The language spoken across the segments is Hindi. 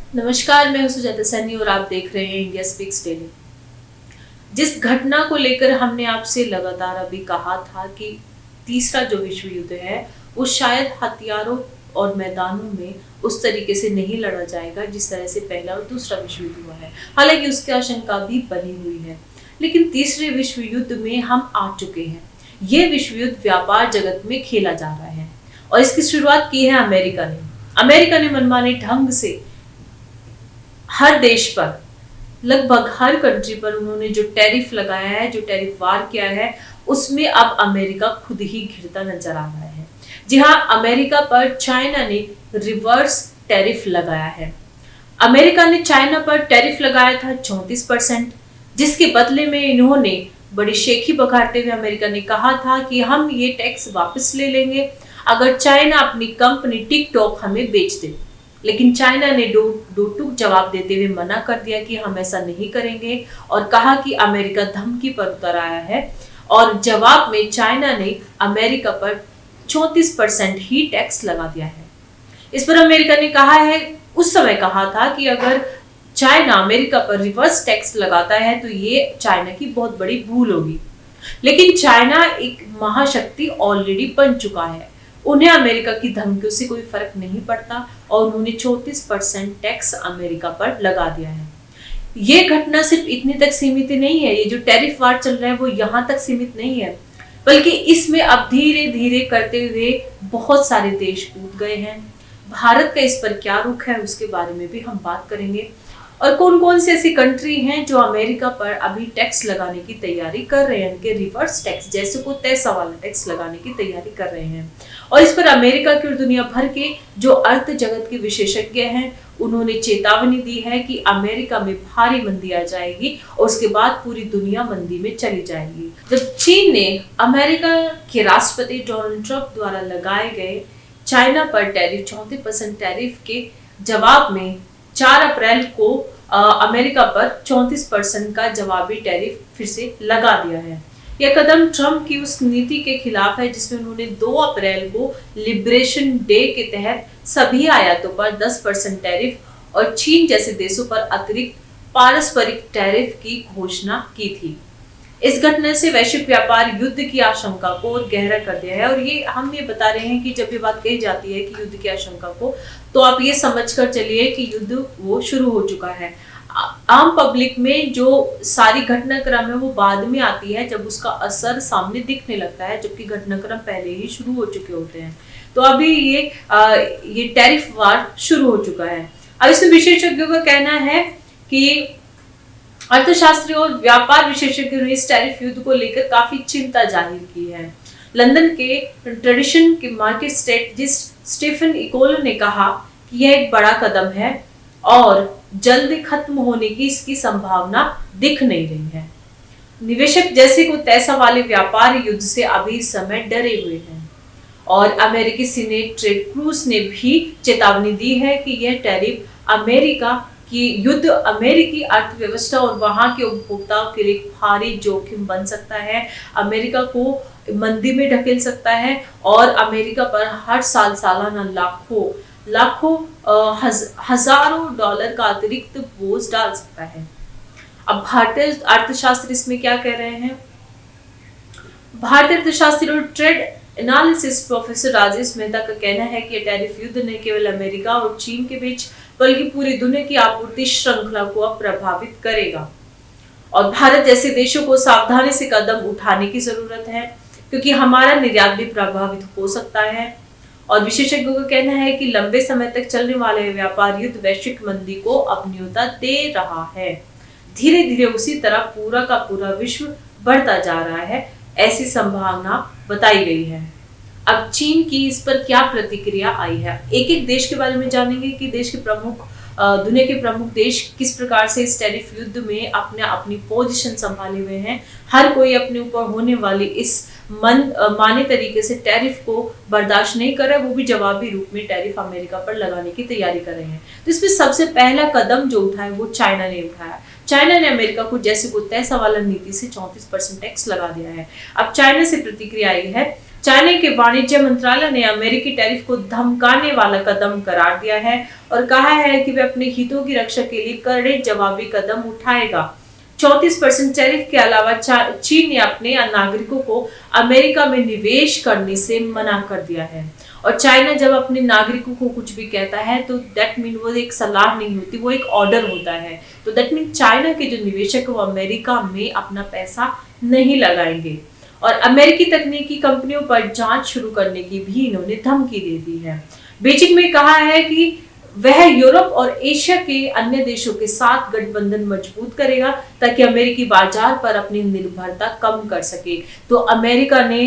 नमस्कार, मैं हूं सुजाता सैनी और आप देख रहे हैं इंडिया स्पीक्स डेली। जिस घटना को लेकर हमने आपसे लगातार अभी कहा था कि तीसरा जो विश्व युद्ध है वो शायद हथियारों और मैदानों में उस तरीके से नहीं लड़ा जाएगा जिस तरह से पहला और दूसरा विश्व युद्ध हुआ है। हालांकि उसकी आशंका भी बनी हुई है, लेकिन तीसरे विश्व युद्ध में हम आ चुके हैं। ये विश्व युद्ध व्यापार जगत में खेला जा रहा है और इसकी शुरुआत की है अमेरिका ने मनमाने ढंग से हर देश पर, लगभग हर कंट्री पर उन्होंने जो टैरिफ लगाया है, जो टैरिफ वार किया है, उसमें अब अमेरिका खुद ही घिरता नजर आ रहा है। जी हाँ, अमेरिका पर चाइना ने रिवर्स टैरिफ लगाया है। अमेरिका ने चाइना पर टैरिफ लगाया था 34%, जिसके बदले में इन्होंने बड़ी शेखी बखारते हुए अमेरिका ने कहा था कि हम ये टैक्स वापस ले लेंगे अगर चाइना अपनी कंपनी टिकटॉक हमें बेच दे। लेकिन चाइना ने दो टूक जवाब देते हुए मना कर दिया कि हम ऐसा नहीं करेंगे और कहा कि अमेरिका धमकी पर उतर आया है और जवाब में चाइना ने अमेरिका पर 34% ही टैक्स लगा दिया है। इस पर अमेरिका ने कहा है, उस समय कहा था कि अगर चाइना अमेरिका पर रिवर्स टैक्स लगाता है तो ये चाइना की बहुत बड़ी भूल होगी। लेकिन चाइना एक महाशक्ति ऑलरेडी बन चुका है, उन्हें अमेरिका की धमकियों से कोई फर्क नहीं पड़ता और उन्होंने 34% टैक्स अमेरिका पर लगा दिया है। ये घटना सिर्फ इतने तक सीमित नहीं है, ये जो टैरिफ वार चल रहा है वो यहाँ तक सीमित नहीं है, बल्कि इसमें अब धीरे धीरे करते हुए बहुत सारे देश कूद गए हैं। भारत का इस पर क्या रुख है उसके बारे में भी हम बात करेंगे और कौन कौन सी ऐसी कंट्री हैं जो अमेरिका पर अभी टैक्स लगाने की तैयारी कर रहे हैं, उनके रिवर्स टैक्स जैसे को तैसा वाला टैक्स लगाने की तैयारी कर रहे हैं। और इस पर अमेरिका की और दुनिया भर के जो अर्थ जगत के विशेषज्ञ हैं उन्होंने चेतावनी दी है कि अमेरिका में भारी मंदी आ जाएगी और उसके बाद पूरी दुनिया मंदी में चली जाएगी। जब चीन ने अमेरिका के राष्ट्रपति डोनाल्ड ट्रंप द्वारा लगाए गए चाइना पर टैरिफ 34% टैरिफ के जवाब में 4 अप्रैल को अमेरिका पर 34% का जवाबी टैरिफ फिर से लगा दिया है। यह कदम ट्रंप की उस नीति के खिलाफ है जिसमें उन्होंने 2 अप्रैल को लिबरेशन डे के तहत सभी आयातों पर 10% टैरिफ और चीन जैसे देशों पर अतिरिक्त पारस्परिक टैरिफ की घोषणा की थी। इस घटना से वैश्विक व्यापार युद्ध की आशंका को और गहरा कर दिया है और हम ये बता रहे हैं कि जब ये बात कही जाती है कि युद्ध की आशंका को, तो आप ये समझकर चलिए कि युद्ध वो शुरू हो चुका है। आम पब्लिक में जो सारी घटनाक्रम है वो बाद में आती है जब उसका असर सामने दिखने लगता है, जबकि घटनाक्रम पहले ही शुरू हो चुके होते हैं। तो अभी ये टैरिफ वार शुरू हो चुका है। अब इसमें विशेषज्ञों का कहना है कि अर्थशास्त्री और व्यापार विशेषज्ञों ने इस टैरिफ युद्ध को लेकर काफी चिंता जाहिर की है। लंदन के ट्रेडिशन के मार्केट स्ट्रेटजिस्ट स्टीफन इकोलो ने कहा कि यह एक बड़ा कदम है और जल्दी खत्म होने की इसकी संभावना दिख नहीं रही है। निवेशक जैसे को तैसा वाले व्यापार युद्ध से अभी इस समय डरे हुए हैं और अमेरिकी सीनेट टेड क्रूज ने भी चेतावनी दी है कि यह टैरिफ अमेरिका की युद्ध अमेरिकी अर्थव्यवस्था और वहां के उपभोक्ताओं के लिए भारी जोखिम बन सकता है, अमेरिका को मंदी में ढकेल सकता है और अमेरिका पर हर साल सालाना लाखों हजारों डॉलर का अतिरिक्त बोझ डाल सकता है। अब भारतीय अर्थशास्त्री इसमें क्या कह रहे हैं? भारतीय अर्थशास्त्री और trade analysis professor Rajesh Mehta का कहना है कि टैरिफ युद्ध न केवल अमेरिका और चीन के बीच बल्कि पूरी दुनिया की आपूर्ति श्रृंखला को अब प्रभावित करेगा और भारत जैसे देशों को सावधानी से कदम उठाने की जरूरत है क्योंकि हमारा निर्यात भी प्रभावित हो सकता है। और विशेषज्ञों का कहना है कि लंबे समय तक चलने वाले व्यापार युद्ध वैश्विक मंदी को अपनीयता दे रहा है। धीरे धीरे उसी तरह पूरा का पूरा विश्व बढ़ता जा रहा है, ऐसी संभावना बताई गई है। अब चीन की इस पर क्या प्रतिक्रिया आई है, एक एक देश के बारे में जानेंगे कि देश के प्रमुख दुनिया के प्रमुख देश किस प्रकार से इस टैरिफ युद्ध में अपनी पोजीशन संभाले हुए हैं। हर कोई अपने ऊपर होने वाली इस माने तरीके से टैरिफ को बर्दाश्त नहीं कर रहा है, वो भी जवाबी रूप में टैरिफ अमेरिका पर लगाने की तैयारी कर रहे हैं। तो इसमें सबसे पहला कदम जो उठाया वो चाइना ने उठाया। चाइना ने अमेरिका को जैसे को तैसा वाला नीति से 34% टैक्स लगा दिया है। अब चाइना से प्रतिक्रिया आई है। चाइना के वाणिज्य मंत्रालय ने अमेरिकी टैरिफ को धमकाने वाला कदम करार दिया है और कहा है कि वे अपने हितों की रक्षा के लिए कड़े जवाबी कदम उठाएगा। 34% टैरिफ के अलावा चीन ने अपने नागरिकों को अमेरिका में निवेश करने से मना कर दिया है। और चाइना जब अपने नागरिकों को कुछ भी कहता है तो दैट मीन वो एक सलाह नहीं होती, वो एक ऑर्डर होता है। तो दैट मीन चाइना के जो निवेशक वो अमेरिका में अपना पैसा नहीं लगाएंगे और अमेरिकी तकनीकी कंपनियों पर जांच शुरू करने की भी इन्होंने धमकी दे दी है। बीजिंग में कहा है कि वह यूरोप और एशिया के अन्य देशों के साथ गठबंधन मजबूत करेगा ताकि अमेरिकी बाजार पर अपनी निर्भरता कम कर सके। तो अमेरिका ने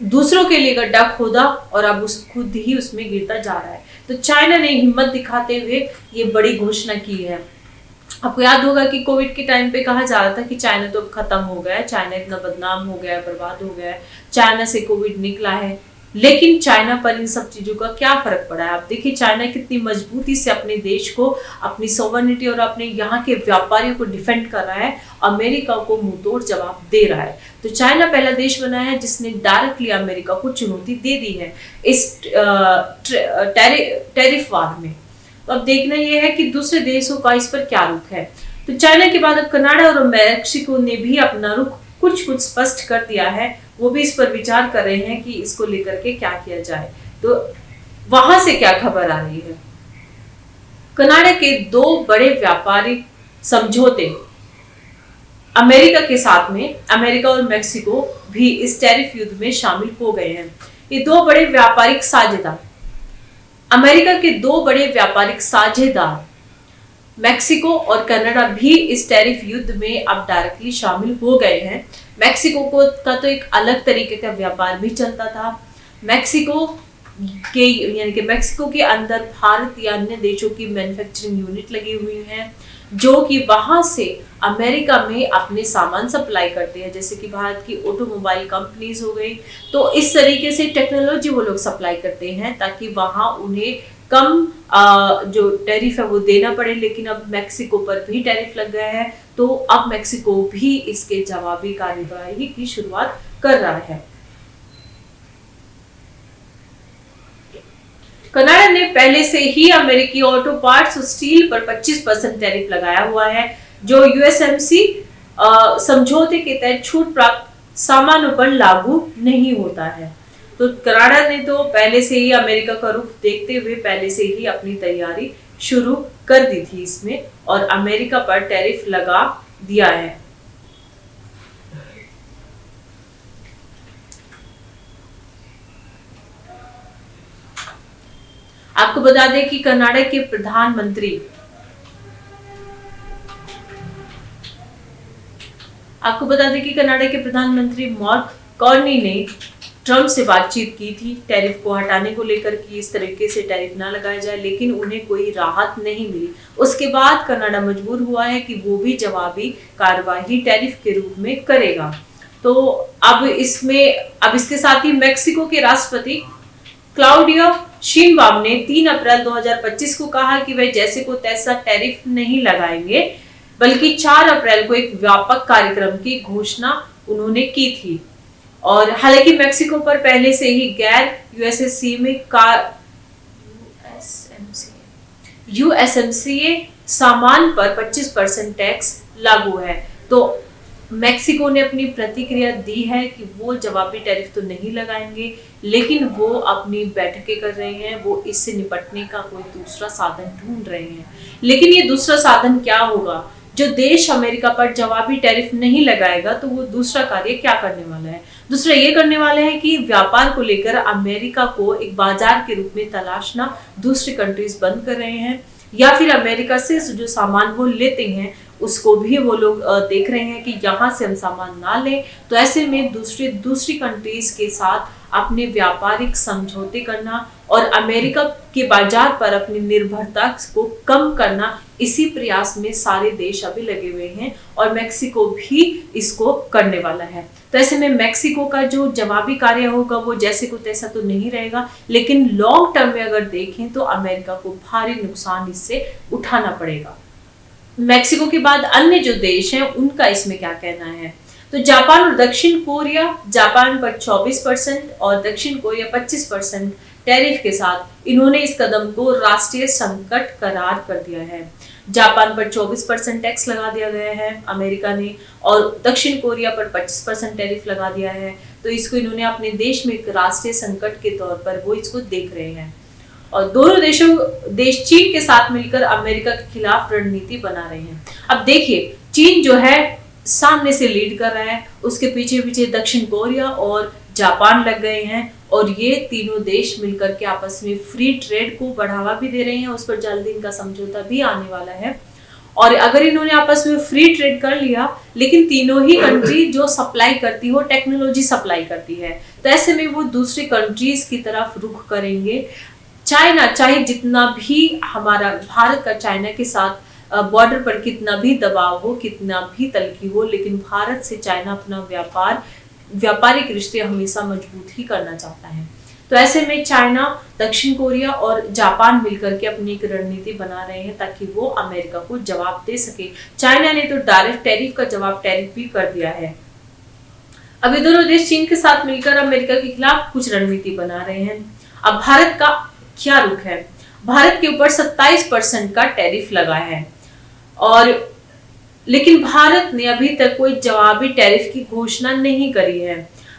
दूसरों के लिए गड्ढा खोदा और अब खुद ही उसमें गिरता जा रहा है। तो चाइना ने हिम्मत दिखाते हुए ये बड़ी घोषणा की है। आपको याद होगा कि कोविड के टाइम पे कहा जा रहा था कि चाइना तो खत्म हो गया है, चाइना इतना बदनाम हो गया है, बर्बाद हो गया है, चाइना से कोविड निकला है। लेकिन चाइना पर इन सब चीजों का क्या फर्क पड़ा है? आप देखिए चाइना कितनी मजबूती से अपने देश को, अपनी सॉवरेनिटी और अपने यहाँ के व्यापारियों को डिफेंड कर रहा है, अमेरिका को मुंहतोड़ जवाब दे रहा है। तो चाइना पहला देश बना है जिसने डायरेक्टली अमेरिका को चुनौती दे दी है इस टैरिफ वार में। तो अब देखना यह है कि दूसरे देशों का इस पर क्या रुख है। तो चाइना के बाद अब कनाडा और मैक्सिको ने भी अपना रुख कुछ स्पष्ट कर दिया है। वो भी इस पर विचार कर रहे हैं कि इसको लेकर के क्या किया जाए। तो वहां से क्या खबर आ रही है? कनाडा के 2 बड़े व्यापारिक समझौते अमेरिका के साथ में, अमेरिका और मैक्सिको भी इस टैरिफ युद्ध में शामिल हो गए हैं। ये 2 बड़े व्यापारिक साझेदार, अमेरिका के 2 बड़े व्यापारिक साझेदार मैक्सिको और कनाडा भी इस टैरिफ युद्ध में अब डायरेक्टली शामिल हो गए हैं। मैक्सिको का तो एक अलग तरीके का व्यापार भी चलता था। मैक्सिको के अंदर भारत या अन्य देशों की मैन्युफैक्चरिंग यूनिट लगी हुई हैं जो कि वहां से अमेरिका में अपने सामान सप्लाई करते हैं, जैसे कि भारत की ऑटोमोबाइल कंपनीज हो गई। तो इस तरीके से टेक्नोलॉजी वो लोग सप्लाई करते हैं ताकि वहां उन्हें कम जो टैरिफ है वो देना पड़े। लेकिन अब मैक्सिको पर भी टैरिफ लग गया है, तो अब मैक्सिको भी इसके जवाबी कार्यवाही की शुरुआत कर रहा है। कनाडा ने पहले से ही अमेरिकी ऑटो पार्ट्स और स्टील पर 25% टैरिफ लगाया हुआ है, जो यूएसएमसी समझौते के तहत छूट प्राप्त सामानों पर लागू नहीं होता है। तो कनाडा ने तो पहले से ही अमेरिका का रुख देखते हुए पहले से ही अपनी तैयारी शुरू कर दी थी इसमें और अमेरिका पर टैरिफ लगा दिया है। आपको बता दें कि कनाडा के प्रधानमंत्री मार्क कार्नी ने ट्रंप से बातचीत की थी टैरिफ को हटाने को लेकर कि इस तरीके से टैरिफ ना लगाया जाए, लेकिन उन्हें कोई राहत नहीं मिली। उसके बाद कनाडा मजबूर हुआ है कि वो भी जवाबी कार्रवाई टैरिफ के रूप में करेगा। तो अब इसके साथ ही मैक्सिको के राष्ट्रपति क्लाउडियो शिनबाम ने 3 अप्रैल 2025 को कहा कि वे जैसे को तैसा टैरिफ नहीं लगाएंगे, बल्कि 4 अप्रैल को एक व्यापक कार्यक्रम की घोषणा उन्होंने की थी। और हालांकि मैक्सिको पर पहले से ही गैर यूएसएमसीए सामान पर 25% टैक्स लागू है। तो मैक्सिको ने अपनी प्रतिक्रिया दी है कि वो जवाबी टैरिफ तो नहीं लगाएंगे, लेकिन वो अपनी बैठकें कर रहे हैं, वो इससे निपटने का कोई दूसरा साधन ढूंढ रहे हैं। लेकिन ये दूसरा साधन क्या होगा? जो देश अमेरिका पर जवाबी टैरिफ नहीं लगाएगा तो वो दूसरा कार्य क्या करने वाला है? दूसरा ये करने वाले हैं कि व्यापार को लेकर अमेरिका को एक बाजार के रूप में तलाशना दूसरी कंट्रीज बंद कर रहे हैं, या फिर अमेरिका से जो सामान वो लेते हैं उसको भी वो लोग देख रहे हैं कि यहाँ से हम सामान ना लें। तो ऐसे में दूसरी कंट्रीज के साथ अपने व्यापारिक समझौते करना और अमेरिका के बाजार पर अपनी निर्भरता को कम करना, इसी प्रयास में सारे देश अभी लगे हुए हैं और मैक्सिको भी इसको करने वाला है। तो ऐसे में मैक्सिको का जो जवाबी कार्य होगा वो जैसे को तैसा तो नहीं रहेगा, लेकिन लॉन्ग टर्म में अगर देखें तो अमेरिका को भारी नुकसान इससे उठाना पड़ेगा। मैक्सिको के बाद अन्य जो देश हैं उनका इसमें क्या कहना है? तो जापान और दक्षिण कोरिया, जापान पर 24% और दक्षिण कोरिया 25% टैरिफ के साथ इन्होंने इस कदम को राष्ट्रीय संकट करार कर दिया है। जापान पर 24% टैक्स लगा दिया गया है अमेरिका ने, और दक्षिण कोरिया पर 25% टैरिफ लगा दिया है। तो इसको इन्होंने अपने देश में एक राष्ट्रीय संकट के तौर पर वो इसको देख रहे हैं, और दोनों देश चीन के साथ मिलकर अमेरिका के खिलाफ रणनीति बना रहे हैं। अब देखिए, चीन जो है सामने से लीड कर रहा है, उसके पीछे पीछे दक्षिण कोरिया और जापान लग गए हैं, और ये तीनों देश मिलकर के आपस में फ्री ट्रेड को बढ़ावा भी दे रहे हैं। उस पर जल्दी इनका समझौता भी आने वाला है। और अगर इन्होंने आपस में फ्री ट्रेड कर लिया, लेकिन तीनों ही कंट्री जो सप्लाई करती हो टेक्नोलॉजी सप्लाई करती है, तो ऐसे में वो दूसरी कंट्रीज की तरफ रुख करेंगे। चाइना, चाहे जितना भी हमारा भारत का चाइना के साथ बॉर्डर पर कितना भी दबाव हो, कितना भी तलखी हो, लेकिन भारत से चाइना अपना व्यापारिक रिश्ते हमेशा मजबूत ही करना चाहता है। तो ऐसे में चाइना, दक्षिण कोरिया और जापान मिलकर के अपनी एक रणनीति बना रहे हैं ताकि वो अमेरिका को जवाब दे सके। चाइना ने तो डायरेक्ट टैरिफ का जवाब टैरिफ भी कर दिया है। अब ये दोनों देश चीन के साथ मिलकर अमेरिका के खिलाफ कुछ रणनीति बना रहे हैं। अब भारत का क्या रुख है? भारत के ऊपर 27% का टैरिफ लगा है, और लेकिन भारत ने अभी तक कोई जवाबी टैरिफ की घोषणा नहीं करी है।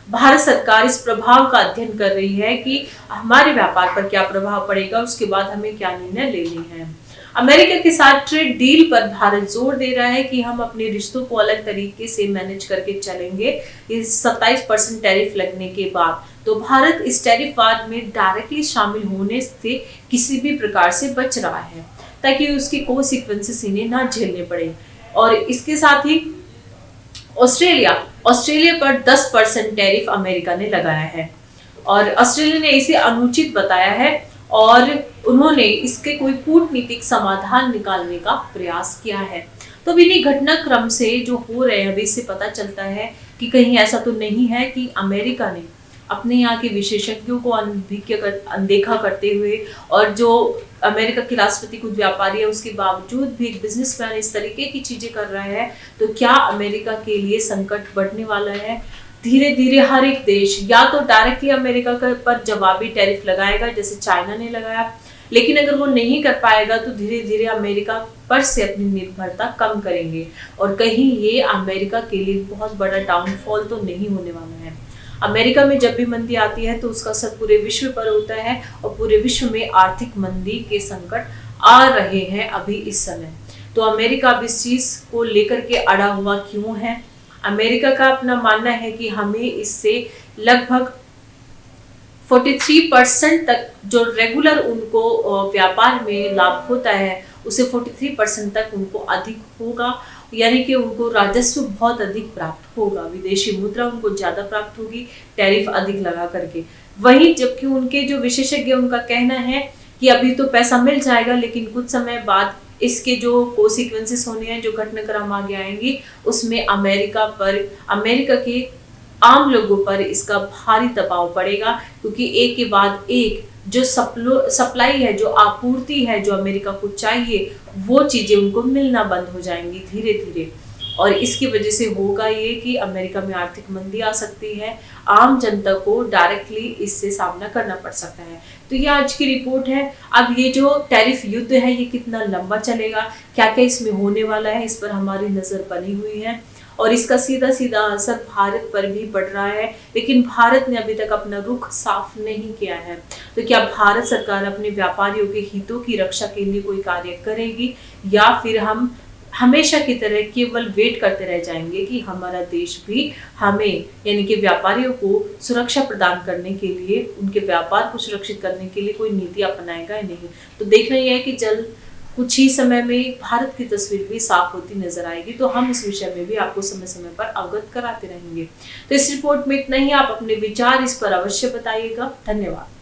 भारत सरकार इस प्रभाव का अध्ययन कर रही है कि हमारे व्यापार पर क्या प्रभाव पड़ेगा, उसके बाद हमें क्या निर्णय लेने हैं। अमेरिका के साथ ट्रेड डील पर भारत जोर दे रहा है कि हम अपने रिश्तों को अलग तरीके से मैनेज करके चलेंगे इस 27% टैरिफ लगने के बाद। तो भारत इस टैरिफ वार में डायरेक्टली शामिल होने से किसी भी प्रकार से बच रहा है ताकि उसकी कॉन्सिक्वेंसेस इन्हें ना झेलने पड़े। और इसके साथ ही ऑस्ट्रेलिया पर 10% टैरिफ अमेरिका ने लगाया है, और ऑस्ट्रेलिया ने इसे अनुचित बताया है और उन्होंने इसके कोई कूटनीतिक समाधान निकालने का प्रयास किया है। तो अब इन्हीं घटनाक्रम से जो हो रहे हैं, अभी इससे पता चलता है कि कहीं ऐसा तो नहीं है कि अमेरिका ने अपने यहाँ के विशेषज्ञों को अनदेखा करते हुए, और जो अमेरिका के राष्ट्रपति खुद व्यापारी है उसके बावजूद भी एक बिजनेसमैन इस तरीके की चीजें कर रहा है, तो क्या अमेरिका के लिए संकट बढ़ने वाला है? धीरे धीरे हर एक देश या तो डायरेक्टली अमेरिका पर जवाबी टैरिफ लगाएगा जैसे चाइना ने लगाया, लेकिन अगर वो नहीं कर पाएगा तो धीरे धीरे अमेरिका पर से अपनी निर्भरता कम करेंगे, और कहीं ये अमेरिका के लिए बहुत बड़ा डाउनफॉल तो नहीं होने वाला है। अमेरिका में जब भी मंदी आती है तो उसका असर पूरे विश्व पर होता है, और पूरे विश्व में आर्थिक मंदी के संकट आ रहे हैं अभी इस समय। तो अमेरिका अब इस चीज को लेकर के अड़ा हुआ क्यों है? अमेरिका का अपना मानना है कि हमें इससे लगभग 43% तक जो रेगुलर उनको व्यापार में लाभ होता है उसे 43% तक उनको अधिक होगा, यानी कि उनको राजस्व बहुत अधिक प्राप्त होगा, विदेशी मुद्रा उनको ज्यादा प्राप्त होगी टैरिफ अधिक लगा करके। वहीं जबकि उनके जो विशेषज्ञ उनका कहना है कि अभी तो पैसा मिल जाएगा, लेकिन कुछ समय बाद इसके जो कॉन्सिक्वेंसेस होने हैं, जो घटनाक्रम आगे आएंगी, उसमें अमेरिका के आम लोगों पर इसका भारी दबाव पड़ेगा, क्योंकि एक के बाद एक जो सप्लाई है, जो आपूर्ति है, जो अमेरिका को चाहिए, वो चीजें उनको मिलना बंद हो जाएंगी धीरे धीरे। और इसकी वजह से होगा ये कि अमेरिका में आर्थिक मंदी आ सकती है, आम जनता को डायरेक्टली इससे सामना करना पड़ सकता है। तो ये आज की रिपोर्ट है। अब ये जो टैरिफ युद्ध है ये कितना लंबा चलेगा, क्या क्या इसमें होने वाला है, इस पर हमारी नजर बनी हुई है, और इसका सीधा सीधा असर भारत पर भी पड़ रहा है। लेकिन भारत ने अभी तक अपना रुख साफ नहीं किया है। तो क्या भारत सरकार अपने व्यापारियों के हितों की रक्षा के लिए कोई कार्य करेगी, या फिर हम हमेशा की तरह केवल वेट करते रह जाएंगे कि हमारा देश भी हमें, यानी कि व्यापारियों को सुरक्षा प्रदान करने के लिए, उनके व्यापार को सुरक्षित करने के लिए कोई नीति अपनाएगा या नहीं? तो देखना यह है कि जल्द कुछ ही समय में भारत की तस्वीर भी साफ होती नजर आएगी। तो हम इस विषय में भी आपको समय समय पर अवगत कराते रहेंगे। तो इस रिपोर्ट में इतना ही। आप अपने विचार इस पर अवश्य बताइएगा। धन्यवाद।